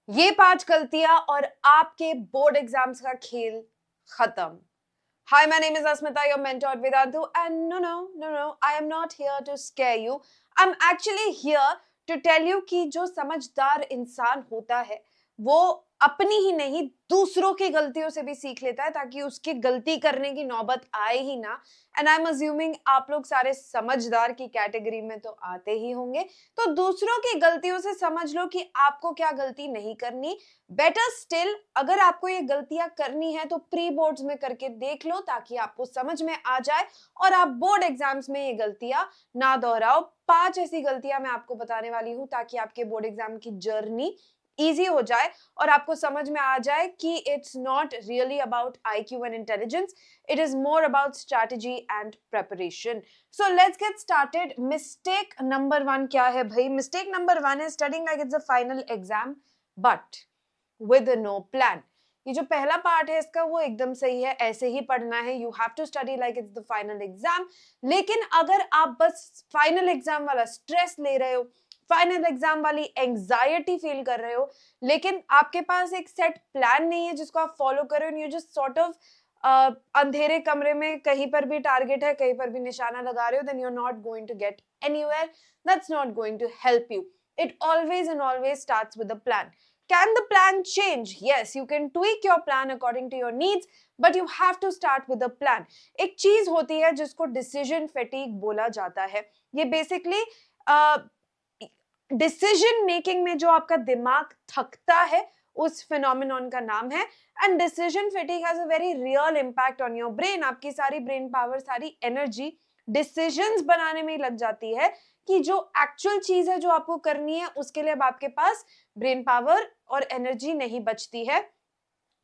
ये 5 गलतियां और आपके बोर्ड एग्जाम्स का खेल खत्म। Hi, my name is Asmita, your mentor at Vedantu, and no, I am not here to scare you. I'm actually here to tell you कि जो समझदार इंसान होता है वो अपनी ही नहीं दूसरों की गलतियों से भी सीख लेता है ताकि उसकी गलती करने की नौबत आए ही ना। एंड आई एम अज्यूमिंग आप लोग सारे समझदार की कैटेगरी में तो आते ही होंगे, तो दूसरों की गलतियों से समझ लो कि आपको क्या गलती नहीं करनी। बेटर स्टिल, अगर आपको ये गलतियां करनी है तो प्री बोर्ड्स में करके देख लो ताकि आपको समझ में आ जाए और आप बोर्ड एग्जाम्स में ये गलतियां ना दोहराओ। 5 ऐसी गलतियां मैं आपको बताने वाली हूं ताकि आपके बोर्ड एग्जाम की जर्नी इजी हो जाए और आपको समझ में आ जाए कि it's not really about IQ and intelligence, it is more about strategy and preparation. So let's get started. Mistake number 1 क्या है भाई? मिस्टेक नंबर 1 है studying like it's a final exam but with no plan. ये जो पहला part है इसका वो एकदम सही है, ऐसे ही पढ़ना है, you have to study like it's the final exam. लेकिन अगर आप बस फाइनल एग्जाम वाला स्ट्रेस ले रहे हो, फाइनल एग्जाम वाली एंजाइटी फील कर रहे हो, लेकिन आपके पास एक सेट प्लान नहीं है जिसको आप फॉलो करो and you just sort of अंधेरे कमरे में कहीं पर भी टारगेट है, कहीं पर भी निशाना लगा रहे हो, then you are not going to get anywhere, that's not going to help you. It always and always starts with a plan. Can the plan change? Yes, you can tweak your plan according to your needs, but you have to start with a plan. एक चीज होती है जिसको decision fatigue बोला जाता है। ये basically decision making में जो आपका दिमाग थकता है उस फिनोमिनॉन का नाम है। And decision fatigue has a very real impact on your brain. आपकी सारी ब्रेन पावर, सारी एनर्जी डिसीजंस बनाने में ही लग जाती है कि जो एक्चुअल चीज है जो आपको करनी है उसके लिए अब आपके पास ब्रेन पावर और एनर्जी नहीं बचती है।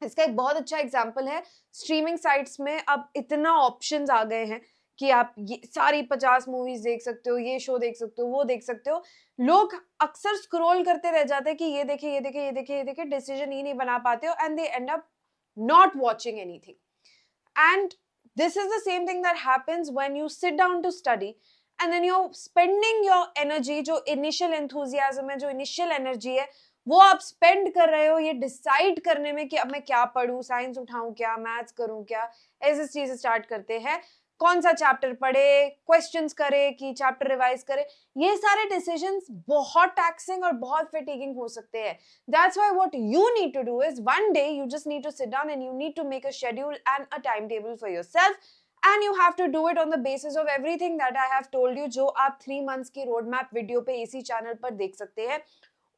इसका एक बहुत अच्छा एग्जाम्पल है, स्ट्रीमिंग साइट्स में अब इतना ऑप्शंस आ गए हैं कि आप ये सारी 50 मूवीज देख सकते हो, ये शो देख सकते हो, वो देख सकते हो। लोग अक्सर स्क्रॉल करते रह जाते हैं कि ये देखे, ये देखे, ये देखे, ये देखे, डिसीजन ही नहीं बना पाते हो and they and up not watching anything. And this is the same thing that happens when you sit down to study and then you're spending your energy, जो initial enthusiasm है, जो initial energy है, वो आप spend कर रहे हो ये डिसाइड करने में कि अब मैं क्या पढूं, साइंस उठाऊं क्या, मैथ्स करूं क्या, ऐसी चीजें स्टार्ट करते हैं। कौन सा चैप्टर पढ़े, क्वेश्चंस करे कि चैप्टर रिवाइज करे, ये सारे डिसीजंस बहुत टैक्सिंग और बहुत फैटिगिंग हो सकते हैं। That's why what you need to do is one day you just need to sit down and you need to make a schedule and a timetable for yourself, and you have to do it on the basis of everything that I have told you, जो आप 3 months की road map video पे इसी channel पर देख सकते हैं।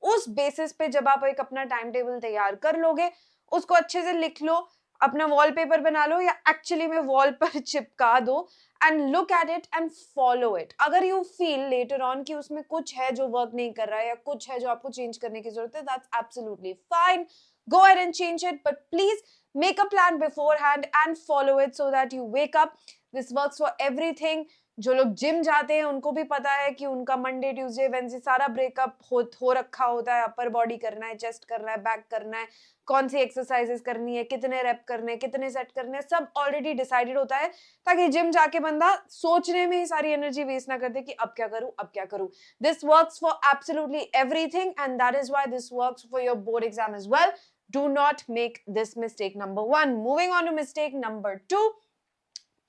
उस बेसिस पे जब आप एक अपना टाइम टेबल तैयार कर लोगे, उसको अच्छे से लिख लो, अपना वॉलपेपर बना लो या एक्चुअली में वॉल पर चिपका दो and look at it and follow it. अगर यू फील लेटर ऑन कि उसमें कुछ है जो वर्क नहीं कर रहा है या कुछ है जो आपको चेंज करने की जरूरत है, that's absolutely fine, go ahead and change it, but please make a plan beforehand and follow it so that you wake up. This works for everything. जो लोग जिम जाते हैं उनको भी पता है कि उनका मंडे ट्यूसडे वेडनेसडे सारा ब्रेकअप हो रखा होता है। अपर बॉडी करना है, चेस्ट करना है, बैक करना है, कौन सी एक्सरसाइजेस करनी है, कितने रेप करने हैं, कितने सेट करने हैं, सब ऑलरेडी डिसाइडेड होता है ताकि जिम जाके बंदा सोचने में ही सारी एनर्जी वेस्ट ना कर दे कि अब क्या करूं, अब क्या करूं। This works for absolutely everything and that is why this works for your board exam as well. Do not make this mistake number 1. Moving on to mistake number 2,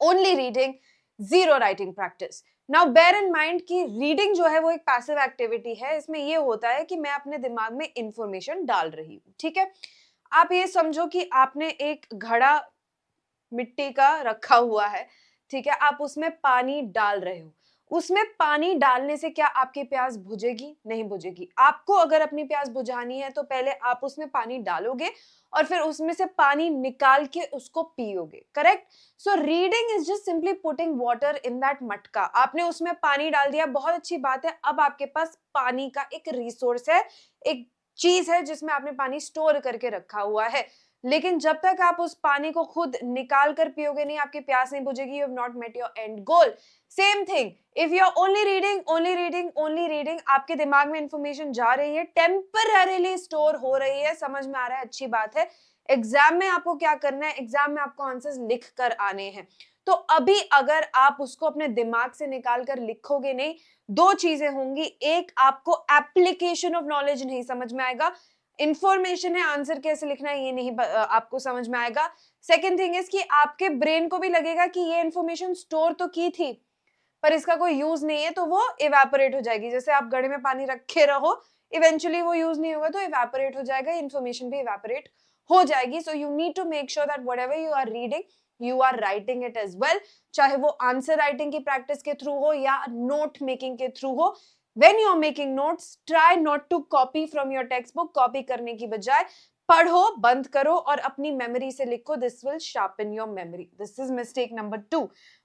only reading, zero writing practice. Now bear in mind कि reading जो है वो एक passive activity है। इसमें ये होता है कि मैं अपने दिमाग में इंफॉर्मेशन डाल रही हूँ, ठीक है। आप ये समझो कि आपने एक घड़ा मिट्टी का रखा हुआ है, ठीक है, आप उसमें पानी डाल रहे हो। उसमें पानी डालने से क्या आपकी प्यास बुझेगी? नहीं बुझेगी। आपको अगर अपनी प्यास बुझानी है तो पहले आप उसमें पानी डालोगे और फिर उसमें से पानी निकाल के उसको पियोगे, correct? So reading is just simply putting water in that मटका। आपने उसमें पानी डाल दिया, बहुत अच्छी बात है, अब आपके पास पानी का एक रिसोर्स है, एक चीज है जिसमें आपने पानी स्टोर करके रखा हुआ है। लेकिन जब तक आप उस पानी को खुद निकाल कर पियोगे नहीं, आपकी प्यास नहीं बुझेगी, you have not met your end goal. Same thing, if you are only reading, only reading, only reading, आपके दिमाग में इंफॉर्मेशन जा रही है, टेम्पररीली स्टोर हो रही है, समझ में आ रहा है, अच्छी बात है। एग्जाम में आपको क्या करना है? एग्जाम में आपको आंसर्स लिख कर आने हैं। तो अभी अगर आप उसको अपने दिमाग से निकाल कर लिखोगे नहीं, दो चीजें होंगी। एक, आपको एप्लीकेशन ऑफ नॉलेज नहीं समझ में आएगा, इंफॉर्मेशन है, आंसर कैसे लिखना है ये नहीं आपको समझ में आएगा। सेकेंड थिंग इज कि आपके ब्रेन को भी लगेगा कि ये इंफॉर्मेशन स्टोर तो की थी पर इसका कोई यूज नहीं है, तो वो इवेपोरेट हो जाएगी। जैसे आप घड़े में पानी रखे रहो, इवेंचुअली वो यूज नहीं होगा तो इवेपोरेट हो जाएगा, इंफॉर्मेशन भी इवेपोरेट हो जाएगी। So you need to make sure that whatever you are reading you are writing it as well, चाहे वो आंसर राइटिंग की प्रैक्टिस के थ्रू हो या नोट मेकिंग के थ्रू हो। When you are making notes, try not to copy from your textbook. Copy करने की बजाय पढ़ो, बंद करो और अपनी मेमोरी से लिखो. This will sharpen your memory. This is mistake number 2.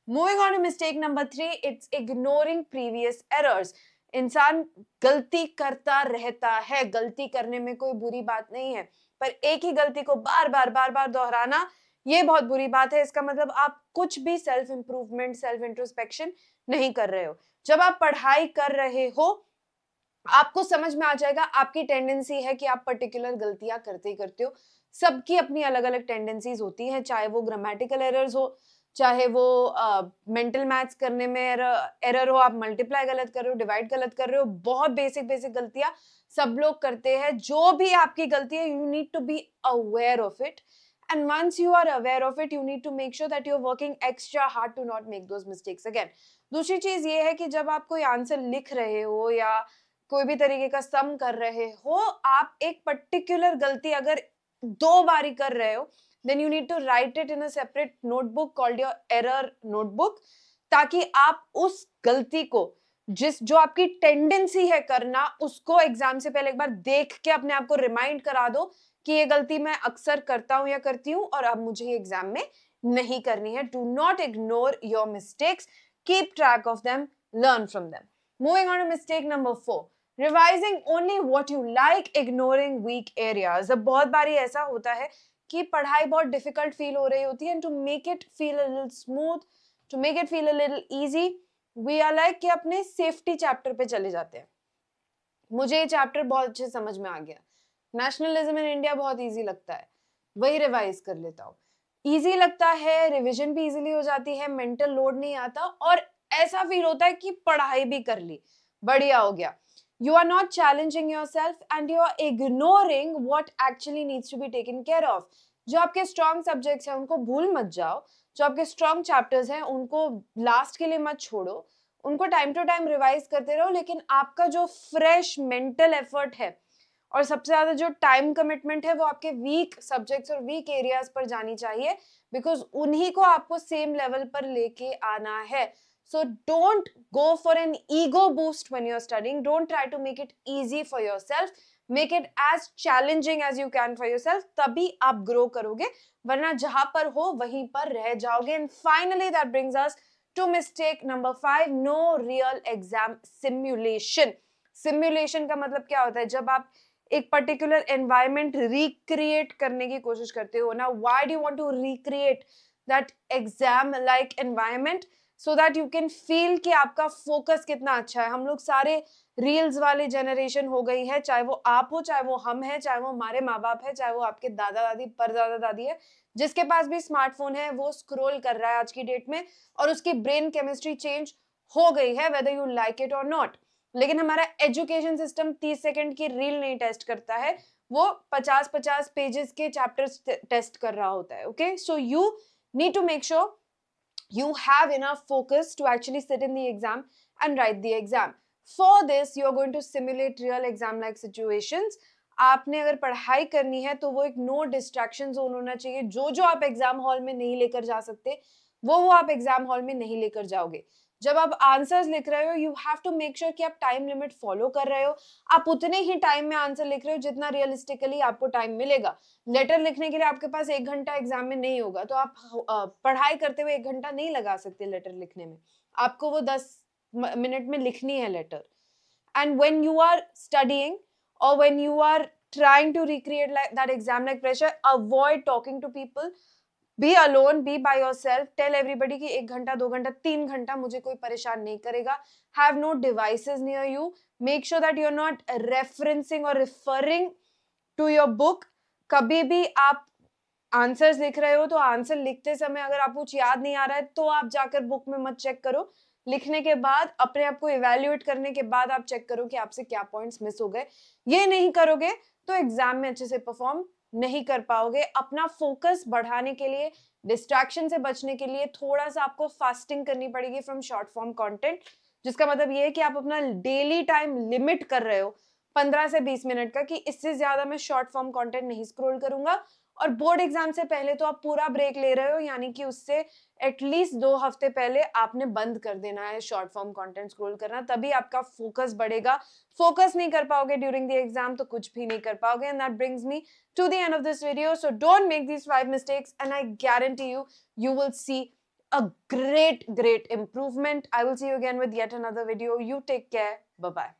Moving on to mistake number 3, it's ignoring previous errors. इंसान गलती करता रहता है, गलती करने में कोई बुरी बात नहीं है, पर एक ही गलती को बार बार दोहराना ये बहुत बुरी बात है। इसका मतलब आप कुछ भी सेल्फ इंप्रूवमेंट, सेल्फ इंट्रोस्पेक्शन नहीं कर रहे हो। जब आप पढ़ाई कर रहे हो आपको समझ में आ जाएगा आपकी टेंडेंसी है कि आप पर्टिकुलर गलतियां करते ही करते हो। सबकी अपनी अलग अलग टेंडेंसीज होती हैं, चाहे वो ग्रामेटिकल एरर्स हो, चाहे वो मेंटल मैथ्स करने में एरर हो, आप मल्टीप्लाई गलत कर रहे हो, डिवाइड गलत कर रहे हो, बहुत बेसिक गलतियां सब लोग करते हैं। जो भी आपकी गलती है you need to be aware of it, and once you are aware of it you need to make sure that you're working extra hard to not make those mistakes again. दूसरी चीज ये है कि जब आप कोई आंसर लिख रहे हो या कोई भी तरीके का सम कर रहे हो, आप एक पर्टिकुलर गलती अगर 2 बारी कर रहे हो then you need to write it in a separate notebook called your error notebook, ताकि आप उस गलती को जो आपकी टेंडेंसी है करना उसको एग्जाम से पहले एक बार देख के अपने आप को रिमाइंड करा दो कि ये गलती मैं अक्सर करता हूं या करती हूं और अब मुझे एग्जाम में नहीं करनी है. Do not ignore your mistakes, keep track of them, learn from them. Moving on to mistake number 4, revising only what you like, ignoring weak areas. अब बहुत बारी ऐसा होता है कि पढ़ाई बहुत डिफिकल्ट फील हो रही होती है, and to make it feel a little smooth, to make it feel a little easy, we are like कि अपने सेफ्टी चैप्टर पे चले जाते हैं. मुझे ये चैप्टर बहुत अच्छे समझ में आ गया, नेशनलिज्म इन इंडिया बहुत इजी लगता है, वही रिवाइज कर लेता हूँ. इजी लगता है, रिवीजन भी इजीली हो जाती है, मेंटल लोड नहीं आता और ऐसा फील होता है कि पढ़ाई भी कर ली, बढ़िया हो गया. You are not challenging yourself and you are ignoring what actually needs to be taken care of. जो आपके strong subjects हैं उनको भूल मत जाओ, जो आपके strong chapters हैं उनको last के लिए मत छोड़ो, उनको time to time revise करते रहो, लेकिन आपका जो fresh mental effort है और सबसे ज्यादा जो टाइम कमिटमेंट है वो आपके वीक सब्जेक्ट्स और वीक एरियाज पर जानी चाहिए, बिकॉज उन्हीं को आपको सेम लेवल पर लेके आना है. So don't go for an ego boost when you're studying. Don't try to make it easy for yourself. Make it as challenging as you can for yourself. तभी आप grow करोगे, वरना जहां पर हो वहीं पर रह जाओगे. And finally that brings us to mistake number 5, no real exam simulation. Simulation का मतलब क्या होता है? जब आप एक पर्टिकुलर एनवायरमेंट रिक्रिएट करने की कोशिश करते हो ना, why do you want to recreate that exam like environment, so that you can feel कि आपका फोकस कितना अच्छा है. हम लोग सारे रील्स वाली जनरेशन हो गई है, चाहे वो आप हो, चाहे वो हम है, चाहे वो हमारे माँ बाप है, चाहे वो आपके दादा दादी परदादा दादी है. जिसके पास भी स्मार्टफोन है वो स्क्रॉल कर रहा है आज की डेट में और उसकी ब्रेन केमिस्ट्री चेंज हो गई है, वेदर यू लाइक इट और नॉट. लेकिन हमारा एजुकेशन सिस्टम 30 सेकंड की रील नहीं टेस्ट करता है, वो 50-50 पेजेस के चैप्टर्स टेस्ट कर रहा होता है. Okay, so you need to make sure you have enough focus to actually sit in the exam and write the exam. For this you are going to simulate real exam like situations. आपने अगर पढ़ाई करनी है तो वो एक no distraction zone होना चाहिए. जो आप एग्जाम हॉल में नहीं लेकर जा सकते वो आप एग्जाम हॉल में नहीं लेकर जाओगे. जब आप आंसर्स लिख रहे हो you have to make sure कि आप टाइम लिमिट फॉलो कर रहे हो. आप उतने ही टाइम में आंसर लिख रहे हो जितना रियलिस्टिकली आपको टाइम मिलेगा. लेटर लिखने के लिए आपके पास 1 घंटा एग्जाम में नहीं होगा, तो आप पढ़ाई करते हुए 1 घंटा नहीं लगा सकते लेटर लिखने में. आपको वो 10 मिनट में लिखनी है letter. And when you are studying or when you are trying to recreate like that exam like pressure, avoid talking to people. Be alone, be by yourself. Tell everybody कि 1 घंटा 2 घंटा 3 घंटा मुझे कोई परेशान नहीं करेगा. Have no devices near you. Make sure that you're not referencing or referring to your book. कभी भी आप आंसर्स लिख रहे हो तो आंसर लिखते समय अगर आपको कुछ याद नहीं आ रहा है तो आप जाकर बुक में मत चेक करो. लिखने के बाद अपने आप को इवैल्यूएट करने के बाद आप चेक करो कि आपसे क्या पॉइंट्स मिस हो गए. ये नहीं करोगे तो एग्जाम में अच्छे से परफॉर्म नहीं कर पाओगे। अपना फोकस बढ़ाने के लिए, डिस्ट्रैक्शन से बचने के लिए थोड़ा सा आपको फास्टिंग करनी पड़ेगी फ्रॉम शॉर्ट फॉर्म कंटेंट, जिसका मतलब ये है कि आप अपना डेली टाइम लिमिट कर रहे हो 15 से 20 मिनट का, कि इससे ज्यादा मैं शॉर्ट फॉर्म कंटेंट नहीं स्क्रॉल करूंगा। और बोर्ड एग्जाम से पहले तो आप पूरा ब्रेक ले रहे हो, यानी कि उससे एटलीस्ट 2 हफ्ते पहले आपने बंद कर देना है शॉर्ट फॉर्म कंटेंट स्क्रॉल करना, तभी आपका फोकस बढ़ेगा। फोकस नहीं कर पाओगे ड्यूरिंग द एग्जाम तो कुछ भी नहीं कर पाओगे। And that brings me to the end of this video. So don't make these 5 mistakes, and I guarantee you, you will see a great improvement. I will see you again with yet another video. You take care. Bye bye.